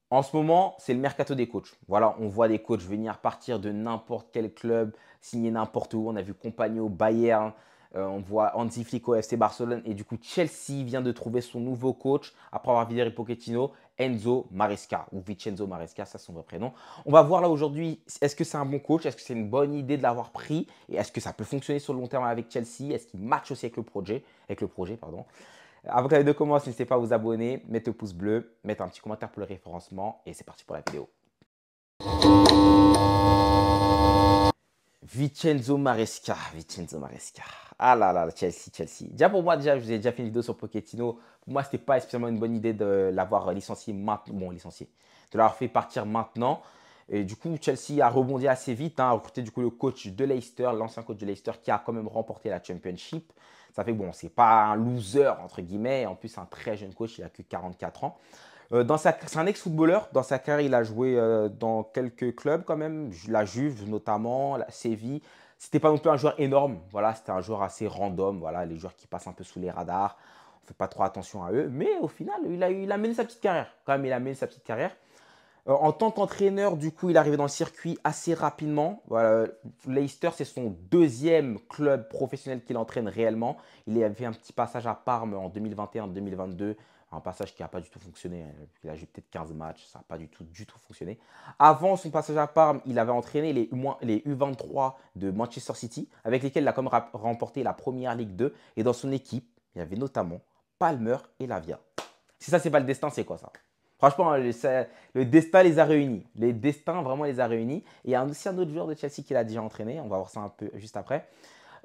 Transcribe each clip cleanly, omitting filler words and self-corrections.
En ce moment, c'est le mercato des coachs. Voilà, on voit des coachs venir partir de n'importe quel club, signer n'importe où. On a vu Compagno au Bayern, on voit Hansi Flick au FC Barcelone. Et du coup, Chelsea vient de trouver son nouveau coach après avoir viré Pochettino, Enzo Maresca, ou Vincenzo Maresca, ça c'est son vrai prénom. On va voir là aujourd'hui, est-ce que c'est un bon coach? Est-ce que c'est une bonne idée de l'avoir pris? Et est-ce que ça peut fonctionner sur le long terme avec Chelsea? Est-ce qu'il match aussi avec le projet, pardon. Avant que la vidéo commence, n'hésitez pas à vous abonner, mettre le pouce bleu, mettre un petit commentaire pour le référencement et c'est parti pour la vidéo. Vincenzo Maresca, Vincenzo Maresca. Ah là là, Chelsea, Chelsea. Déjà pour moi, je vous ai déjà fait une vidéo sur Pochettino. Pour moi, c'était pas spécialement une bonne idée de l'avoir licencié maintenant. Bon, licencié. De l'avoir fait partir maintenant. Et du coup, Chelsea a rebondi assez vite, hein, a recruté du coup le coach de Leicester, l'ancien coach de Leicester qui a quand même remporté la Championship. Ça fait que bon, c'est pas un loser entre guillemets. En plus, c'est un très jeune coach, il a que 44 ans. C'est un ex-footballeur. Dans sa carrière, il a joué dans quelques clubs quand même. La Juve notamment, la Séville. C'était pas non plus un joueur énorme. Voilà, c'était un joueur assez random. Voilà, les joueurs qui passent un peu sous les radars. On ne fait pas trop attention à eux. Mais au final, il a mené sa petite carrière. Quand même, il a mené sa petite carrière. En tant qu'entraîneur, du coup, il est arrivé dans le circuit assez rapidement. Voilà, Leicester, c'est son deuxième club professionnel qu'il entraîne réellement. Il a fait un petit passage à Parme en 2021-2022, un passage qui n'a pas du tout fonctionné. Il a joué peut-être 15 matchs, ça n'a pas du tout fonctionné. Avant son passage à Parme, il avait entraîné les U23 de Manchester City, avec lesquels il a quand même remporté la première Ligue 2. Et dans son équipe, il y avait notamment Palmer et Lavia. Si ça, c'est pas le destin, c'est quoi ça? Franchement, le destin les a réunis. Les destins vraiment les a réunis. Et il y a aussi un autre joueur de Chelsea qui l'a déjà entraîné. On va voir ça un peu juste après.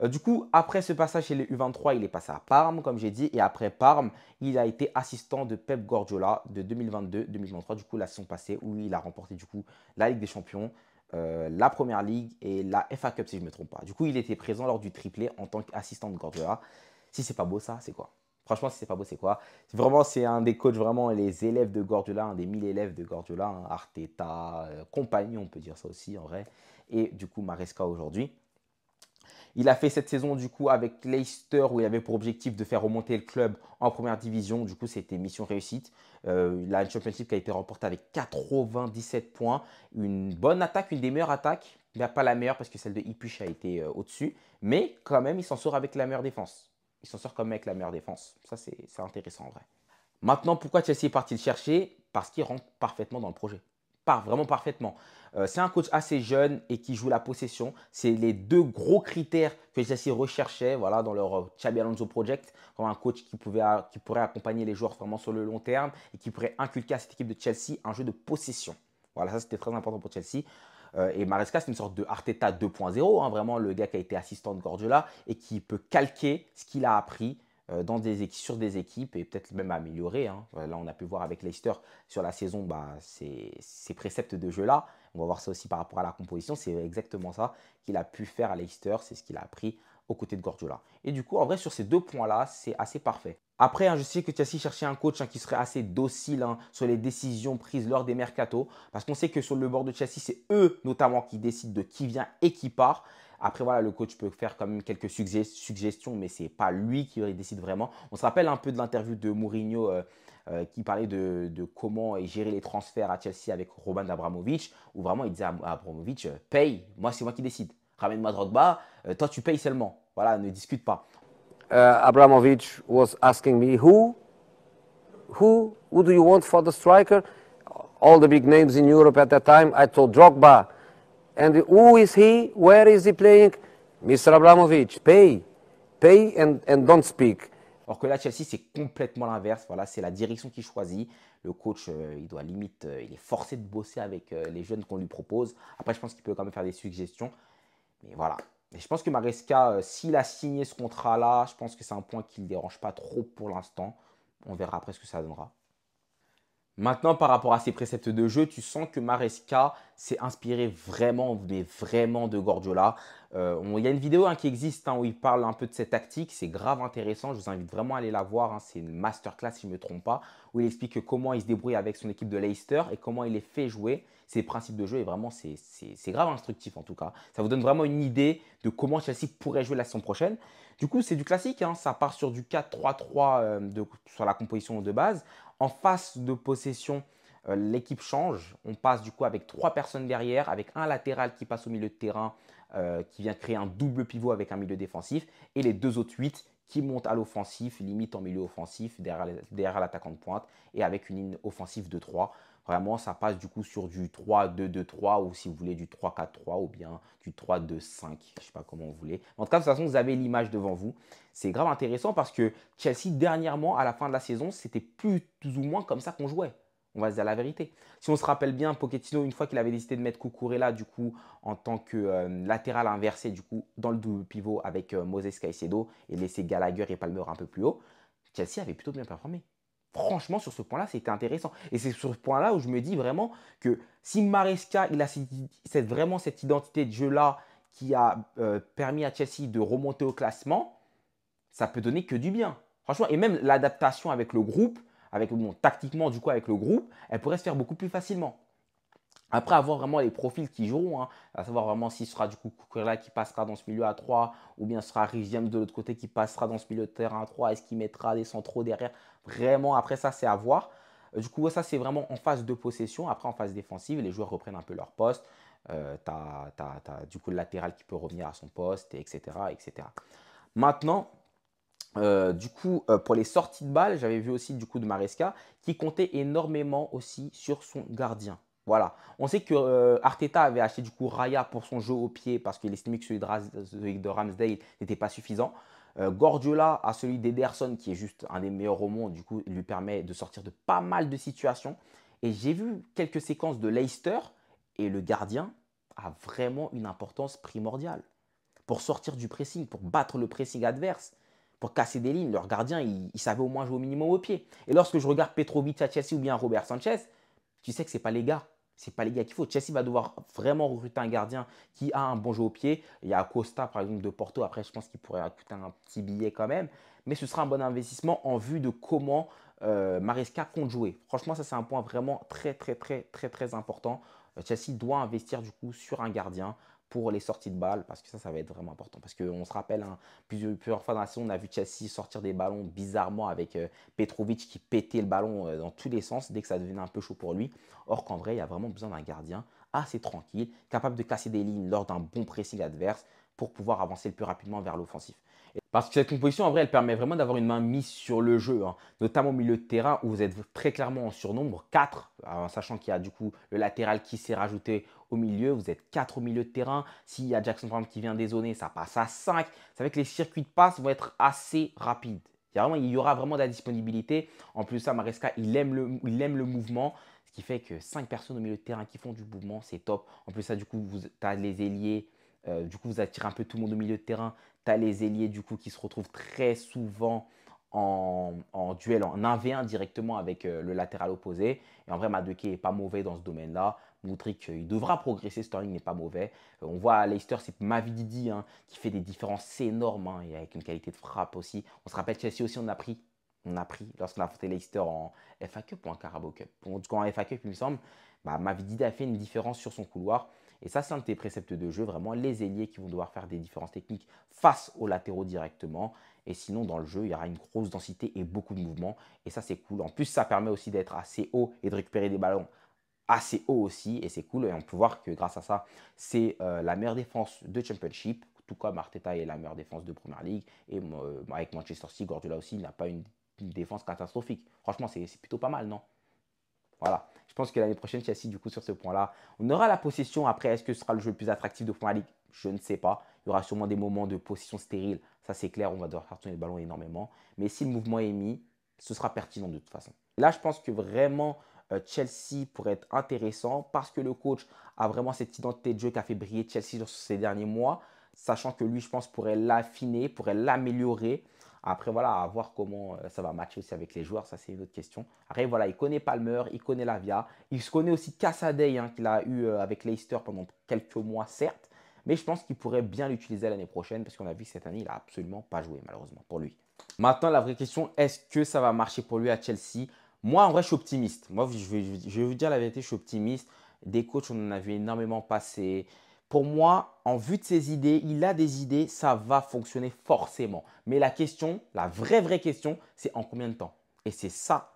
Du coup, après ce passage chez les U23, il est passé à Parme, comme j'ai dit. Et après Parme, il a été assistant de Pep Guardiola de 2022-2023. Du coup, la saison passée, où il a remporté du coup la Ligue des Champions, la Première Ligue et la FA Cup, si je ne me trompe pas. Du coup, il était présent lors du triplé en tant qu'assistant de Guardiola. Si c'est pas beau ça, c'est quoi? Franchement, si c'est pas beau, c'est quoi? Vraiment, c'est un des coachs, vraiment les élèves de Guardiola, un des 1000 élèves de Guardiola, hein, Arteta, compagnie, on peut dire ça aussi en vrai. Et du coup, Maresca aujourd'hui. Il a fait cette saison du coup avec Leicester où il avait pour objectif de faire remonter le club en première division. Du coup, c'était mission réussite. La Championship qui a été remportée avec 97 points. Une bonne attaque, une des meilleures attaques. Il n'a pas la meilleure parce que celle de Ipuch a été au-dessus. Mais quand même, il s'en sort avec la meilleure défense. Il s'en sort quand même avec la meilleure défense. Ça, c'est intéressant en vrai. Maintenant, pourquoi Chelsea est parti le chercher? Parce qu'il rentre parfaitement dans le projet. Vraiment parfaitement. C'est un coach assez jeune et qui joue la possession. C'est les deux gros critères que Chelsea recherchait voilà, dans leur Xabi Alonso Project. Comme un coach qui pourrait accompagner les joueurs vraiment sur le long terme et qui pourrait inculquer à cette équipe de Chelsea un jeu de possession. Voilà, ça c'était très important pour Chelsea. Et Maresca, c'est une sorte de Arteta 2.0, hein, vraiment le gars qui a été assistant de Guardiola et qui peut calquer ce qu'il a appris sur des équipes et peut-être même améliorer. Hein. Là, on a pu voir avec Leicester sur la saison ces préceptes de jeu-là. On va voir ça aussi par rapport à la composition. C'est exactement ça qu'il a pu faire à Leicester. C'est ce qu'il a appris aux côtés de Guardiola. Et du coup, en vrai, sur ces deux points-là, c'est assez parfait. Après, hein, je sais que Chelsea cherchait un coach qui serait assez docile sur les décisions prises lors des mercatos. Parce qu'on sait que sur le bord de Chelsea, c'est eux notamment qui décident de qui vient et qui part. Après, voilà, le coach peut faire quand même quelques suggestions, mais ce n'est pas lui qui décide vraiment. On se rappelle un peu de l'interview de Mourinho qui parlait de comment gérer les transferts à Chelsea avec Roman Abramovich, où vraiment il disait à Abramovich, paye, moi c'est moi qui décide. Ramène-moi Drogba, toi tu payes seulement. Voilà, ne discute pas. Abramovich was asking me, who do you want for the striker? All the big names in Europe at that time. I told Drogba. And who is he? Where is he playing? Mr. Abramovich, pay and don't speak. Alors que là, Chelsea, c'est complètement l'inverse. Voilà, c'est la direction qui choisit. Le coach, il doit limite, il est forcé de bosser avec les jeunes qu'on lui propose. Après, je pense qu'il peut quand même faire des suggestions. Mais voilà. Et je pense que Maresca, s'il a signé ce contrat-là, je pense que c'est un point qui ne le dérange pas trop pour l'instant. On verra après ce que ça donnera. Maintenant, par rapport à ses préceptes de jeu, tu sens que Maresca s'est inspiré vraiment, mais vraiment de Guardiola. Il y a une vidéo qui existe où il parle un peu de cette tactique. C'est grave intéressant. Je vous invite vraiment à aller la voir. C'est une masterclass, si je ne me trompe pas, où il explique comment il se débrouille avec son équipe de Leicester et comment il les fait jouer. Ses principes de jeu et vraiment, c'est grave instructif en tout cas. Ça vous donne vraiment une idée de comment Chelsea pourrait jouer la saison prochaine. Du coup, c'est du classique. Ça part sur du 4-3-3 sur la composition de base. En phase de possession, l'équipe change. On passe du coup avec 3 personnes derrière, avec un latéral qui passe au milieu de terrain, qui vient créer un double pivot avec un milieu défensif, et les 2 autres 8 qui montent à l'offensif, limite en milieu offensif, derrière l'attaquant de pointe, et avec une ligne offensive de 3. Vraiment, ça passe du coup sur du 3-2-2-3 ou si vous voulez du 3-4-3 ou bien du 3-2-5. Je ne sais pas comment vous voulez. En tout cas, de toute façon, vous avez l'image devant vous. C'est grave intéressant parce que Chelsea, dernièrement, à la fin de la saison, c'était plus ou moins comme ça qu'on jouait. On va se dire la vérité. Si on se rappelle bien, Pochettino, une fois qu'il avait décidé de mettre Cucurella du coup en tant que latéral inversé du coup dans le double pivot avec Moses Caicedo et laisser Gallagher et Palmer un peu plus haut, Chelsea avait plutôt bien performé. Franchement, sur ce point-là, c'était intéressant. Et c'est sur ce point-là où je me dis vraiment que si Maresca, il a vraiment cette identité de jeu-là qui a permis à Chelsea de remonter au classement, ça peut donner que du bien. Franchement, et même l'adaptation avec le groupe, tactiquement du coup avec le groupe, elle pourrait se faire beaucoup plus facilement. Après, avoir vraiment les profils qui joueront, hein, à savoir vraiment si ce sera du coup Cucurella qui passera dans ce milieu à 3 ou bien ce sera Reece James de l'autre côté qui passera dans ce milieu de terrain à 3. Est-ce qu'il mettra des centraux derrière? Vraiment, après ça, c'est à voir. Du coup, ça, c'est vraiment en phase de possession. Après, en phase défensive, les joueurs reprennent un peu leur poste. Tu as, du coup le latéral qui peut revenir à son poste, etc. etc. Maintenant, pour les sorties de balles, j'avais vu aussi du coup de Maresca qui comptait énormément aussi sur son gardien. Voilà. On sait que Arteta avait acheté du coup Raya pour son jeu au pied parce qu'il estimait que celui de Ramsdale n'était pas suffisant. Guardiola a celui d'Ederson qui est juste un des meilleurs au monde. Du coup, il lui permet de sortir de pas mal de situations. Et j'ai vu quelques séquences de Leicester et le gardien a vraiment une importance primordiale pour sortir du pressing, pour battre le pressing adverse, pour casser des lignes. Leur gardien, il savait au moins jouer au minimum au pied. Et lorsque je regarde Petrovic à Chelsea ou bien Robert Sanchez, tu sais que ce n'est pas les gars. C'est pas les gars qu'il faut. Chelsea va devoir vraiment recruter un gardien qui a un bon jeu au pied. Il y a Costa, par exemple, de Porto. Après, je pense qu'il pourrait coûter un petit billet quand même. Mais ce sera un bon investissement en vue de comment Maresca compte jouer. Franchement, ça, c'est un point vraiment très important. Chelsea doit investir du coup sur un gardien pour les sorties de balles parce que ça va être vraiment important. Parce qu'on se rappelle, hein, plusieurs fois dans la saison, on a vu Chelsea sortir des ballons bizarrement avec Petrovic qui pétait le ballon dans tous les sens dès que ça devenait un peu chaud pour lui. Or qu'en vrai, il y a vraiment besoin d'un gardien assez tranquille, capable de casser des lignes lors d'un bon pressing adverse pour pouvoir avancer le plus rapidement vers l'offensif. Parce que cette composition, en vrai, elle permet vraiment d'avoir une main mise sur le jeu, hein, notamment au milieu de terrain où vous êtes très clairement en surnombre, 4, sachant qu'il y a du coup le latéral qui s'est rajouté au milieu, vous êtes 4 au milieu de terrain. S'il y a Jackson Brown qui vient dézoner, ça passe à 5. Ça fait que les circuits de passe vont être assez rapides. Il y aura vraiment de la disponibilité. En plus, ça, Maresca, il aime le mouvement. Ce qui fait que 5 personnes au milieu de terrain qui font du mouvement, c'est top. En plus, ça, du coup, tu as les ailiers. Du coup, vous attirez un peu tout le monde au milieu de terrain. Tu as les ailiers du coup qui se retrouvent très souvent en duel en 1v1 directement avec le latéral opposé. Et en vrai, Madueke n'est pas mauvais dans ce domaine-là. Mudryk, il devra progresser. Sterling n'est pas mauvais. On voit à Leicester, c'est Mavididi hein, qui fait des différences énormes hein, et avec une qualité de frappe aussi. On se rappelle Chelsea aussi, on a pris lorsqu'on a affronté Leicester en FA Cup ou en Carabao Cup. En tout cas, en FA Cup, il me semble, Mavididi a fait une différence sur son couloir. Et ça, c'est un de tes préceptes de jeu, vraiment les ailiers qui vont devoir faire des différences techniques face aux latéraux directement. Et sinon, dans le jeu, il y aura une grosse densité et beaucoup de mouvements. Et ça, c'est cool. En plus, ça permet aussi d'être assez haut et de récupérer des ballons assez haut aussi. Et c'est cool. Et on peut voir que grâce à ça, c'est la meilleure défense de Championship. Tout comme Arteta est la meilleure défense de Premier League. Et avec Manchester City, Guardiola aussi, il n'a pas une défense catastrophique. Franchement, c'est plutôt pas mal, non? Voilà. Je pense que l'année prochaine, Chelsea, du coup, sur ce point-là, on aura la possession. Après, est-ce que ce sera le jeu le plus attractif de Premier League? Je ne sais pas. Il y aura sûrement des moments de possession stérile. Ça, c'est clair. On va devoir faire tourner le ballon énormément. Mais si le mouvement est mis, ce sera pertinent de toute façon. Là, je pense que vraiment, Chelsea pourrait être intéressant parce que le coach a vraiment cette identité de jeu qui a fait briller Chelsea sur ces derniers mois. Sachant que lui, je pense, pourrait l'affiner, pourrait l'améliorer. Après, voilà, à voir comment ça va matcher aussi avec les joueurs, ça c'est une autre question. Après, voilà, il connaît Palmer, il connaît Lavia, il se connaît aussi Cassadei hein, qu'il a eu avec Leicester pendant quelques mois, certes, mais je pense qu'il pourrait bien l'utiliser l'année prochaine parce qu'on a vu que cette année, il n'a absolument pas joué, malheureusement, pour lui. Maintenant, la vraie question, est-ce que ça va marcher pour lui à Chelsea? Moi, en vrai, je suis optimiste. Moi, je vais vous dire la vérité, je suis optimiste. Des coachs, on en a vu énormément passer. Pour moi, en vue de ses idées, il a des idées, ça va fonctionner forcément. Mais la question, la vraie question, c'est en combien de temps? Et c'est ça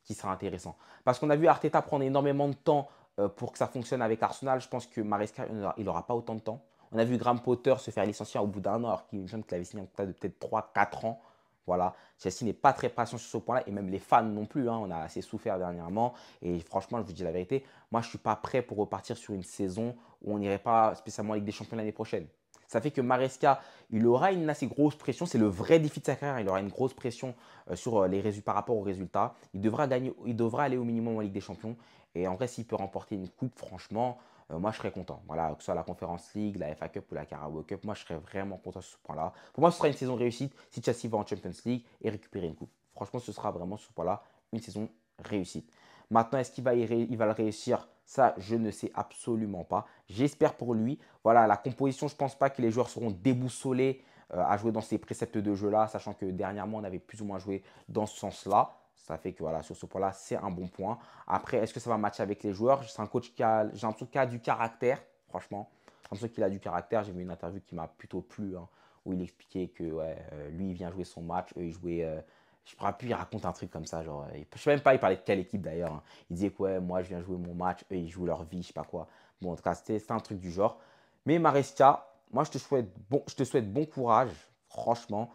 qui sera intéressant. Parce qu'on a vu Arteta prendre énormément de temps pour que ça fonctionne avec Arsenal. Je pense que Maresca, il n'aura pas autant de temps. On a vu Graham Potter se faire licencier au bout d'un an, alors qu'il me semble qu'il avait signé un contrat de peut-être 3-4 ans. Voilà, Chelsea n'est pas très patient sur ce point-là, et même les fans non plus. Hein. On a assez souffert dernièrement. Et franchement, je vous dis la vérité, moi, je ne suis pas prêt pour repartir sur une saison où on n'irait pas spécialement en Ligue des Champions l'année prochaine. Ça fait que Maresca, il aura une assez grosse pression. C'est le vrai défi de sa carrière. Il aura une grosse pression sur les résultats par rapport aux résultats. Il devra gagner, il devra aller au minimum en Ligue des Champions. Et en vrai, s'il peut remporter une coupe, franchement, moi, je serais content. Voilà, que ce soit la Conference League, la FA Cup ou la Carabao Cup, moi, je serais vraiment content sur ce point-là. Pour moi, ce sera une saison réussite si Chelsea va en Champions League et récupérer une coupe. Franchement, ce sera vraiment sur ce point-là une saison réussite. Maintenant, est-ce qu'il va, il va le réussir? Ça, je ne sais absolument pas. J'espère pour lui. Voilà, la composition, je ne pense pas que les joueurs seront déboussolés à jouer dans ces préceptes de jeu-là, sachant que dernièrement, on avait plus ou moins joué dans ce sens-là. Ça fait que voilà, sur ce point-là, c'est un bon point. Après, est-ce que ça va matcher avec les joueurs? C'est un coach qui a, j'ai l'impression qu'il a du caractère, franchement. J'ai l'impression qu'il a du caractère. J'ai vu une interview qui m'a plutôt plu, hein, où il expliquait que ouais, lui, il vient jouer son match, eux, ils jouaient. Je ne pourrais plus, il raconte un truc comme ça. Genre, je ne sais même pas, il parlait de quelle équipe d'ailleurs. Hein. Il disait que ouais, moi, je viens jouer mon match, eux, ils jouent leur vie, je sais pas quoi. Bon, en tout cas, c'était un truc du genre. Mais Maresca, moi, je te souhaite bon courage, franchement.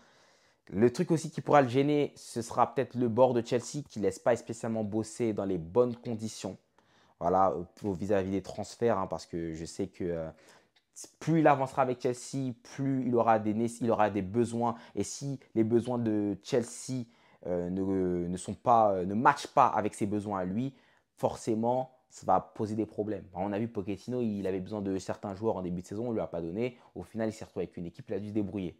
Le truc aussi qui pourra le gêner, ce sera peut-être le bord de Chelsea qui ne laisse pas spécialement bosser dans les bonnes conditions. Voilà, vis-à-vis des transferts, hein, parce que je sais que plus il avancera avec Chelsea, plus il aura des besoins. Et si les besoins de Chelsea ne matchent pas avec ses besoins à lui, forcément, ça va poser des problèmes. On a vu Pochettino, il avait besoin de certains joueurs en début de saison, on ne lui a pas donné. Au final, il s'est retrouvé avec une équipe, il a dû se débrouiller.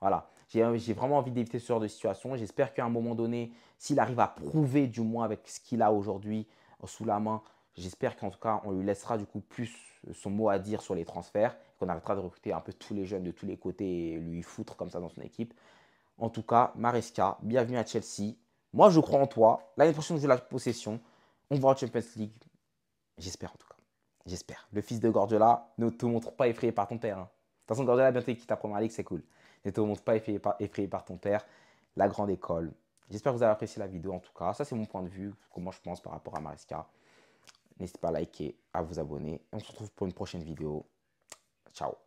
Voilà, j'ai vraiment envie d'éviter ce genre de situation. J'espère qu'à un moment donné, s'il arrive à prouver du moins avec ce qu'il a aujourd'hui sous la main, j'espère qu'en tout cas, on lui laissera du coup plus son mot à dire sur les transferts, qu'on arrêtera de recruter un peu tous les jeunes de tous les côtés et lui foutre comme ça dans son équipe. En tout cas, Maresca, bienvenue à Chelsea. Moi, je crois en toi. L'année prochaine, je veux la possession. On va en Champions League. J'espère en tout cas. J'espère. Le fils de Guardiola, ne te montre pas effrayé par ton père. Hein. De toute façon, Guardiola a bientôt quitté ta première ligue, c'est cool. Ne te montre pas effrayé par ton père. La grande école. J'espère que vous avez apprécié la vidéo en tout cas. Ça, c'est mon point de vue, comment je pense par rapport à Maresca. N'hésitez pas à liker, à vous abonner. On se retrouve pour une prochaine vidéo. Ciao.